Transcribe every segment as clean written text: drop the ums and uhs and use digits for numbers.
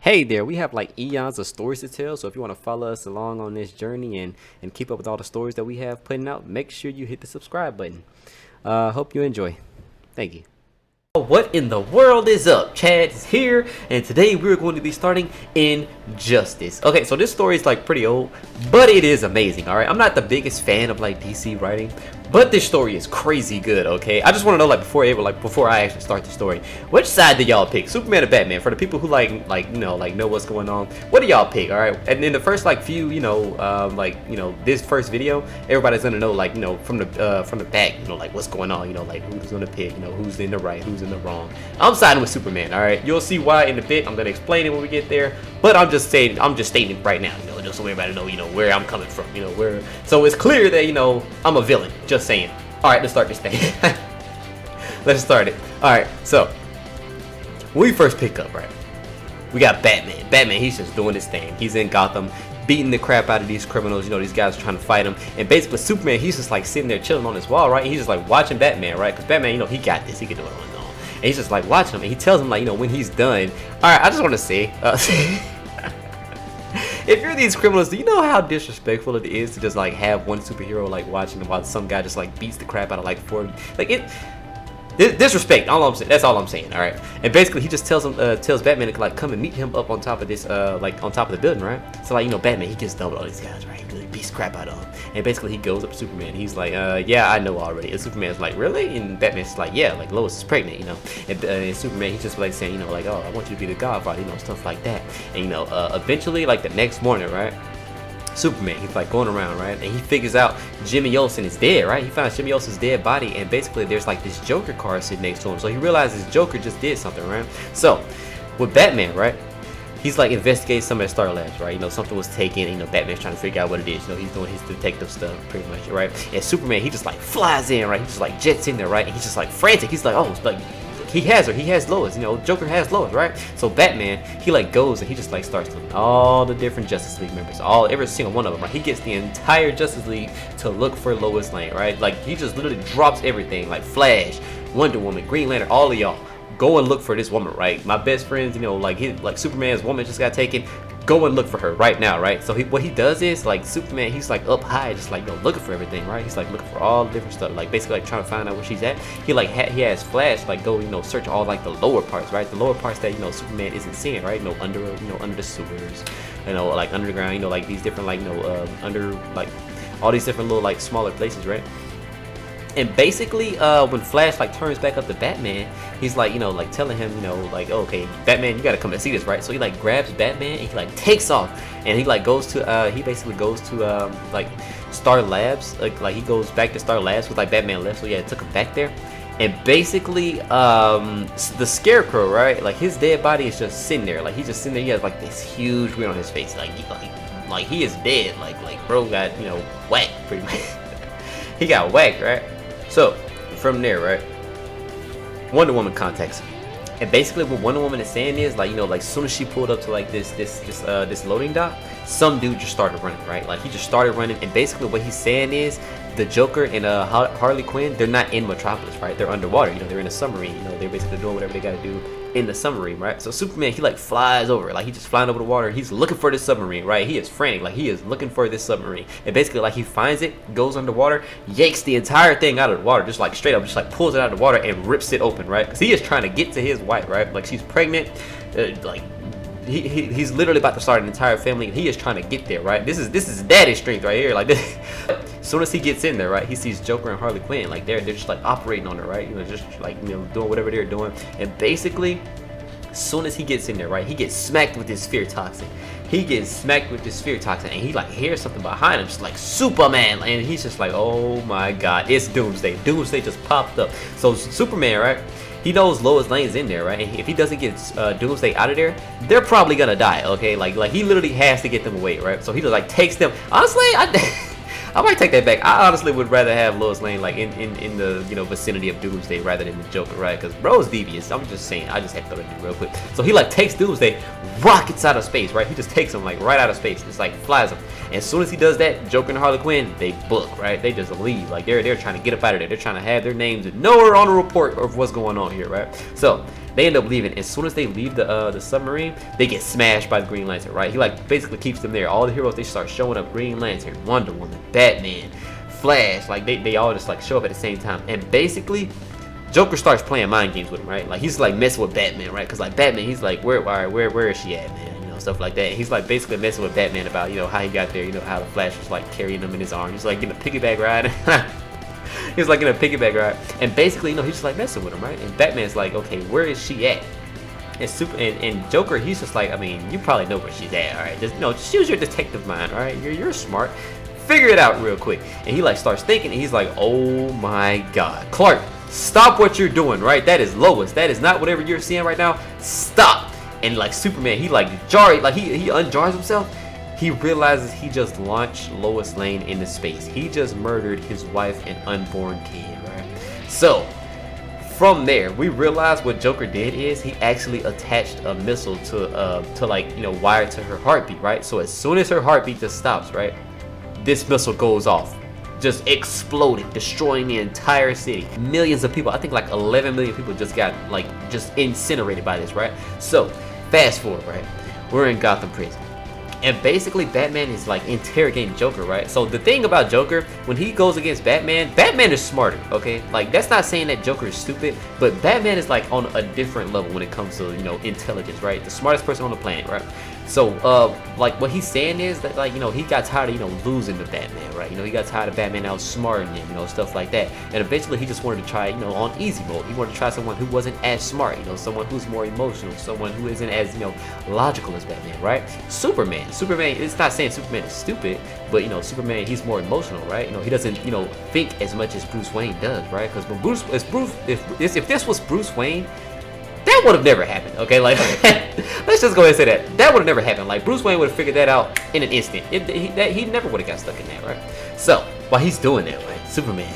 Hey there, we have like eons of stories to tell, so if you want to follow us along on this journey and keep up with all the stories that we have putting out, make sure you hit the subscribe button. Hope you enjoy. Thank you. What in the world is up? Chad is here, and today we're going to be starting Injustice. Okay, so this story is like pretty old, but it is amazing, alright? I'm not the biggest fan of like DC writing, but this story is crazy good, okay? I just want to know, like, before I actually start the story, which side do y'all pick? Superman or Batman? For the people who know what's going on, what do y'all pick, alright? And in the first few, this first video, everybody's gonna know, from the back, what's going on, who's gonna pick, who's in the right, who's in the wrong. I'm siding with Superman, alright? You'll see why in a bit. I'm gonna explain it when we get there, but I'm just stating it right now, just so everybody know, where I'm coming from, where. So it's clear that, I'm a villain. Just saying. All right, let's start this thing. Let's start it. All right, so when we first pick up, right, we got Batman. Batman, he's just doing his thing. He's in Gotham, beating the crap out of these criminals. These guys are trying to fight him. And basically, Superman, he's just like sitting there chilling on his wall, right? And he's just like watching Batman, right? Because Batman, he got this. He can do it on his own. And he's just like watching him. And he tells him, when he's done. All right, I just want to say. If you're these criminals, do you know how disrespectful it is to just have one superhero watching them while some guy just beats the crap out of 40? Disrespect. That's all I'm saying. All right. And basically, he just tells Batman to come and meet him up on top of this, on top of the building, right? So Batman, he gets done with all these guys, right? He really beats the crap out of them. And basically, he goes up to Superman. He's like, yeah, I know already. And Superman's like, really? And Batman's like, yeah, Lois is pregnant, And Superman, he's just saying, oh, I want you to be the Godfather, stuff like that. And eventually, the next morning, right? Superman, he's going around, right? And he figures out Jimmy Olsen is dead, right? He finds Jimmy Olsen's dead body, and basically there's this Joker car sitting next to him. So he realizes Joker just did something, right? So with Batman, right? He's investigating some of the Star Labs, right? Something was taken, Batman's trying to figure out what it is. He's doing his detective stuff pretty much, right? And Superman, he just flies in, right? He just jets in there, right? And he's just frantic. He's he has her. He has Lois. Joker has Lois, right? So Batman, he goes and he just starts looking all the different Justice League members, every single one of them, right? He gets the entire Justice League to look for Lois Lane, right? He just literally drops everything, Flash, Wonder Woman, Green Lantern, all of y'all. Go and look for this woman, right? My best friends, Superman's woman just got taken. Go and look for her right now, right? So what he does is Superman, he's up high, just looking for everything, right? He's looking for all the different stuff, basically trying to find out where she's at. He he has Flash go search all the lower parts, right? The lower parts that Superman isn't seeing, right? Under the sewers, underground, these different under all these different little smaller places, right? And basically, when Flash turns back up to Batman, he's telling him, okay, Batman, you gotta come and see this, right? So he grabs Batman and he takes off, and he goes to he basically goes to Star Labs, he goes back to Star Labs with Batman left, so yeah, it took him back there. And basically, the Scarecrow, right? His dead body is just sitting there, he's just sitting there. He has this huge grin on his face, he is dead, bro got whacked pretty much. He got whacked, right? So, from there, right, Wonder Woman contacts him. And basically what Wonder Woman is saying is, as soon as she pulled up to this loading dock, some dude just started running, right? He just started running, and basically what he's saying is the Joker and Harley Quinn, they're not in Metropolis, right? They're underwater, they're in a submarine, they're basically doing whatever they gotta do in the submarine, right? So Superman, he flies over, he just flying over the water. He's looking for this submarine, right? He is frantic, he is looking for this submarine. And basically he finds it, goes underwater, yanks the entire thing out of the water, just straight up, just pulls it out of the water and rips it open, right? Because he is trying to get to his wife, right? She's pregnant, he's literally about to start an entire family, and he is trying to get there, right? This is daddy's strength right here, this. As soon as he gets in there, right, he sees Joker and Harley Quinn, they're just operating on her, right? Just doing whatever they're doing. And basically, as soon as he gets in there, right, he gets smacked with this fear toxin. And he hears something behind him, just Superman, and he's just oh my god, it's Doomsday. Doomsday just popped up. So Superman, right, he knows Lois Lane's in there, right? And if he doesn't get Doomsday out of there, they're probably gonna die, okay? He literally has to get them away, right? So he just takes them. Honestly, I might take that back. I honestly would rather have Lois Lane in the vicinity of Doomsday rather than the Joker, right? Because bro's devious. I'm just saying. I just have to throw it in real quick. So he takes Doomsday, rockets out of space, right? He just takes him right out of space. It's flies him. And as soon as he does that, Joker and Harley Quinn, they book, right? They just leave. They're trying to get up out of there. They're trying to have their names nowhere on the report of what's going on here, right? So They end up leaving. As soon as they leave the submarine, they get smashed by the Green Lantern, right? He like basically keeps them there. All the heroes, they start showing up. Green Lantern, Wonder Woman, Batman, Flash, like they all just like show up at the same time. And basically Joker starts playing mind games with him, right? Like he's like messing with Batman, right? Because like Batman, he's like, where is she at, man? You know, stuff like that. And he's like basically messing with Batman about, you know, how he got there, you know, how the Flash was like carrying him in his arms. He's like getting a piggyback ride. He's like in a piggyback ride, and basically, you know, he's just like messing with him, right? And Batman's like, okay, where is she at? And Joker, he's just like, I mean, you probably know where she's at, all right? Just use your detective mind, all right? You're smart. Figure it out real quick. And he like starts thinking, and he's like, oh my God, Clark, stop what you're doing, right? That is Lois. That is not whatever you're seeing right now. Stop. And like Superman, he like he unjars himself. He realizes he just launched Lois Lane into space. He just murdered his wife and unborn kid, right? So, from there, we realize what Joker did is he actually attached a missile to like, you know, wire to her heartbeat, right? So as soon as her heartbeat just stops, right, this missile goes off, just exploded, destroying the entire city. Millions of people, I think like 11 million people just got like just incinerated by this, right? So, fast forward, right? We're in Gotham Prison. And basically Batman is like interrogating Joker, right? So the thing about Joker, when he goes against Batman, Batman is smarter, okay? Like that's not saying that Joker is stupid, but Batman is like on a different level when it comes to, you know, intelligence, right? The smartest person on the planet, right? So like what he's saying is that, like, you know, he got tired of, you know, losing to Batman, right? You know, he got tired of Batman outsmarting him, you know, stuff like that. And eventually he just wanted to try, you know, on easy mode. He wanted to try someone who wasn't as smart, you know, someone who's more emotional, someone who isn't as, you know, logical as Batman, right? Superman, it's not saying Superman is stupid, but, you know, Superman, he's more emotional, right? You know, he doesn't, you know, think as much as Bruce Wayne does, right? Because when if this was Bruce Wayne, that would have never happened, okay? Like, let's just go ahead and say that. That would have never happened. Like, Bruce Wayne would have figured that out in an instant. He never would have got stuck in that, right? So, while he's doing that, right, Superman,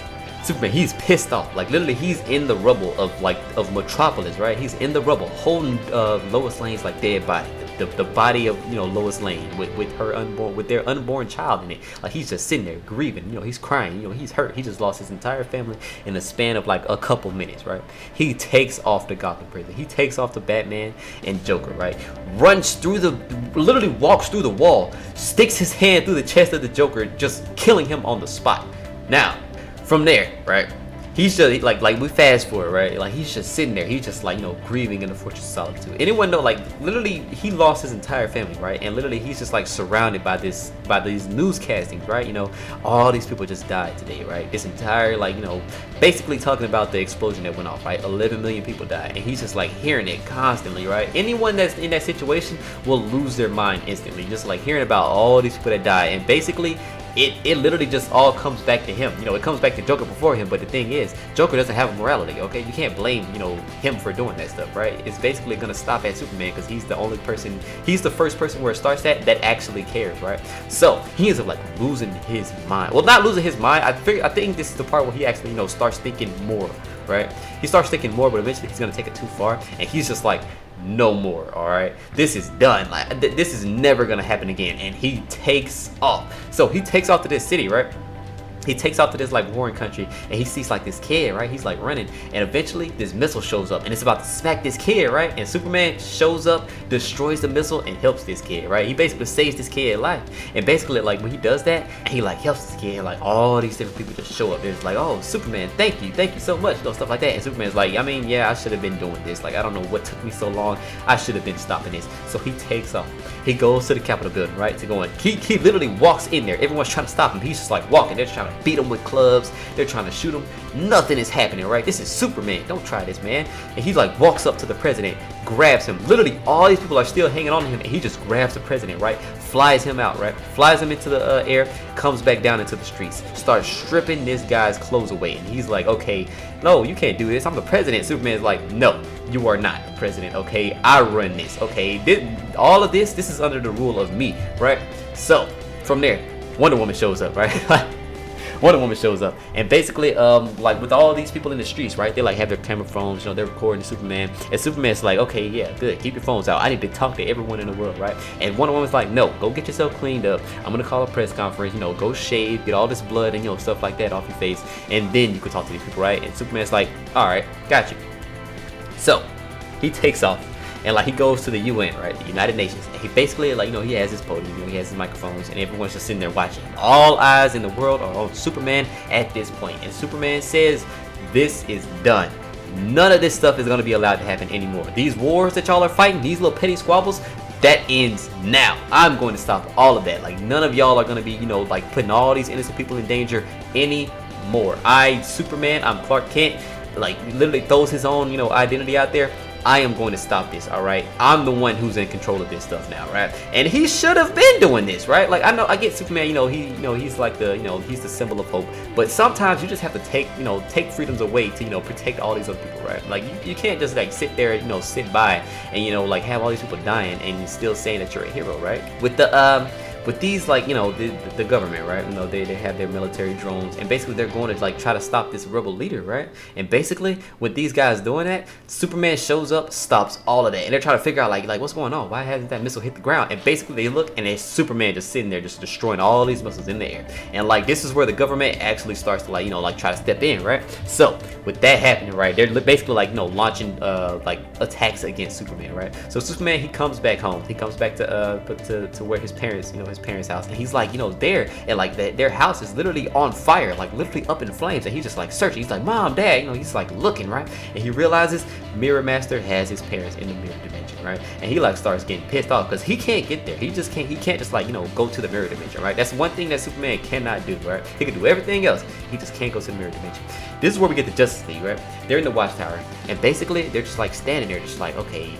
he's pissed off. Like, literally, he's in the rubble of Metropolis, right? He's in the rubble, holding Lois Lane's, like, dead body. The body of, you know, Lois Lane with their unborn child in it. Like, he's just sitting there grieving, you know, he's crying, you know, he's hurt. He just lost his entire family in the span of like a couple minutes, right? He takes off the Gotham Prison. He takes off the Batman and Joker, right? Literally walks through the wall, sticks his hand through the chest of the Joker, just killing him on the spot. Now, from there, right? He's just like we fast forward, right? Like he's just sitting there. He's just like, you know, grieving in the Fortress of Solitude. Anyone know, like, literally he lost his entire family, right? And literally he's just like surrounded by these newscastings, right? You know, all these people just died today, right? This entire, like, you know, basically talking about the explosion that went off, right? 11 million people died, and he's just like hearing it constantly, right? Anyone that's in that situation will lose their mind instantly, just like hearing about all these people that died. And basically it literally just all comes back to him. You know, it comes back to Joker before him, but the thing is, Joker doesn't have a morality, okay? You can't blame, you know, him for doing that stuff, right? It's basically gonna stop at Superman because he's the first person where it starts at that actually cares, right? So he ends up like losing his mind. Well, not losing his mind. I think this is the part where he actually, you know, starts thinking more, right? He starts thinking more, but eventually he's gonna take it too far, and he's just like, no more, all right? This is done. Like, this is never gonna happen again. And he takes off. So he takes off to this city, right? He takes off to this like warring country, and he sees like this kid, right? He's like running, and eventually this missile shows up, and it's about to smack this kid, right? And Superman shows up, destroys the missile, and helps this kid, right? He basically saves this kid's life. And basically, like, when he does that, he like helps this kid, like all these different people just show up. It's like, oh, Superman, thank you so much, you know, stuff like that. And Superman's like, I mean, yeah, I should have been doing this. Like, I don't know what took me so long. I should have been stopping this. So he takes off. He goes to the Capitol building, right? To go in. He literally walks in there. Everyone's trying to stop him. He's just like walking. They're trying to beat him with clubs. They're trying to shoot him. Nothing is happening, right? This is Superman. Don't try this, man. And he like walks up to the president, grabs him. Literally, all these people are still hanging on to him, and he just grabs the president, right? Flies him out, right? Flies him into the air, comes back down into the streets, starts stripping this guy's clothes away. And he's like, okay, no, you can't do this. I'm the president. Superman's like, no, you are not the president, okay? I run this, okay? All of this is under the rule of me, right? So, from there, Wonder Woman shows up, right? Wonder Woman shows up, and basically, like with all these people in the streets, right? They like have their camera phones, you know, they're recording Superman, and Superman's like, okay, yeah, good, keep your phones out. I need to talk to everyone in the world, right? And Wonder Woman's like, no, go get yourself cleaned up. I'm gonna call a press conference, you know, go shave, get all this blood and, you know, stuff like that off your face, and then you can talk to these people, right? And Superman's like, all right, got you. So he takes off. And like he goes to the UN, right, the United Nations, and he basically like he has his podium, he has his microphones, and everyone's just sitting there watching. All eyes in the world are on Superman at this point, and Superman says, "This is done. None of this stuff is gonna be allowed to happen anymore. These wars that y'all are fighting, these little petty squabbles, that ends now. I'm going to stop all of that. Like none of y'all are gonna be like putting all these innocent people in danger anymore. Superman, I'm Clark Kent, like literally throws his own identity out there. I am going to stop this, all right? I'm the one who's in control of this stuff now, right? And he should have been doing this, right? Like I get Superman, he's like the, he's the symbol of hope. But sometimes you just have to take freedoms away to, protect all these other people, right? Like you can't just like sit there, sit by and like have all these people dying and still saying that you're a hero, right? With these like the government, right? They have their military drones, and basically they're going to like try to stop this rebel leader, right? And basically with these guys doing that, Superman shows up, stops all of that, and they're trying to figure out like what's going on, why hasn't that missile hit the ground? And basically they look, and it's Superman just sitting there just destroying all these missiles in the air. And like this is where the government actually starts to like try to step in, right? So with that happening, right, they're basically like launching like attacks against Superman, right? So Superman, he comes back home, he comes back to where his parents, his parents' house, and he's like there, and like their house is literally on fire, like literally up in flames, and he's just like searching. He's like, "Mom, Dad," he's like looking, right? And he realizes Mirror Master has his parents in the mirror dimension, right? And he like starts getting pissed off because he can't get there. He can't just like go to the mirror dimension, right? That's one thing that Superman cannot do, right? He can do everything else, he just can't go to the mirror dimension. This is where we get the Justice League, right? They're in the Watchtower, and basically they're just like standing there, just like, okay,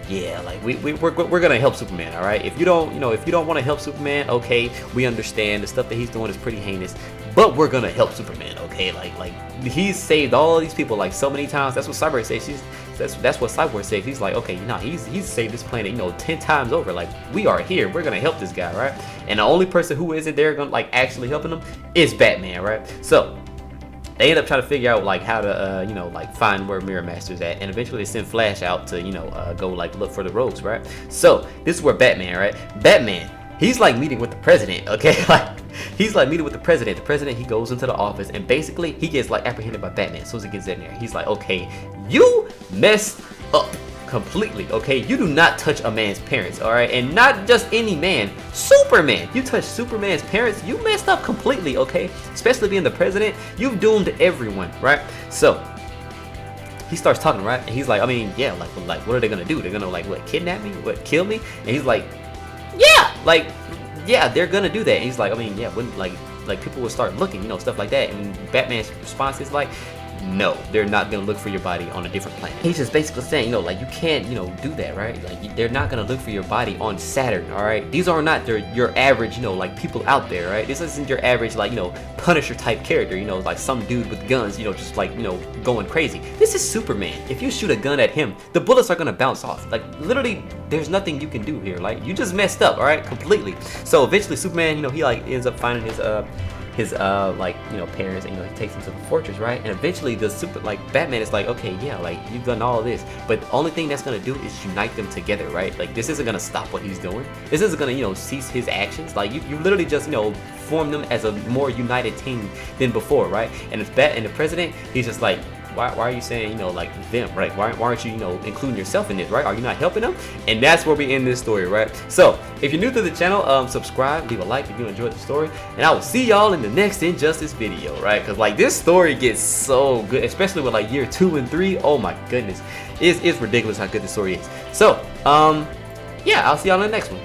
yeah, like we're gonna help Superman, all right? If you don't want to help Superman, okay, we understand the stuff that he's doing is pretty heinous, but we're gonna help Superman, okay? Like he's saved all these people like so many times. That's what Cyborg says. That's what Cyborg says. He's like, okay, he's saved this planet 10 times over. Like we are here, we're gonna help this guy, right? And the only person who isn't there gonna like actually helping him is Batman, right? So they end up trying to figure out like how to like find where Mirror Master's at, and eventually they send Flash out to go like look for the rogues, right? So this is where Batman, right? Batman, he's like meeting with the president, okay? Like he's like meeting with the president. The president, he goes into the office, and basically he gets like apprehended by Batman. As soon as he gets in there, he's like, okay, you messed up completely, okay? You do not touch a man's parents, all right? And not just any man, Superman. You touch Superman's parents, you messed up completely, okay? Especially being the president, you've doomed everyone, right? So he starts talking, right? And he's like, I mean, yeah, like what are they gonna do? They're gonna like what, kidnap me? What, kill me? And he's like, yeah, they're gonna do that. And he's like, I mean, yeah, wouldn't like people will start looking, stuff like that. And Batman's response is like, no, they're not gonna look for your body on a different planet. He's just basically saying, like you can't, do that, right? Like they're not gonna look for your body on Saturn, all right? These are not your average, like people out there, right? This isn't your average, like Punisher type character, like some dude with guns, just like going crazy. This is Superman. If you shoot a gun at him, the bullets are gonna bounce off. Like literally, there's nothing you can do here. Like you just messed up, all right, completely. So eventually, Superman, he like ends up finding his parents, and he takes them to the fortress, right? And eventually Batman is like, okay, yeah, like you've done all this, but the only thing that's gonna do is unite them together, right? Like this isn't gonna stop what he's doing. This isn't gonna cease his actions. Like you literally just form them as a more united team than before, right? And the president, he's just like, why are you saying like them, right? Why aren't you including yourself in this, right? Are you not helping them? And that's where we end this story, right? So if you're new to the channel, subscribe, leave a like if you enjoyed the story, and I will see y'all in the next Injustice video, right? Because like this story gets so good, especially with like year 2 and 3. Oh my goodness, it's ridiculous how good the story is. So yeah, I'll see y'all in the next one.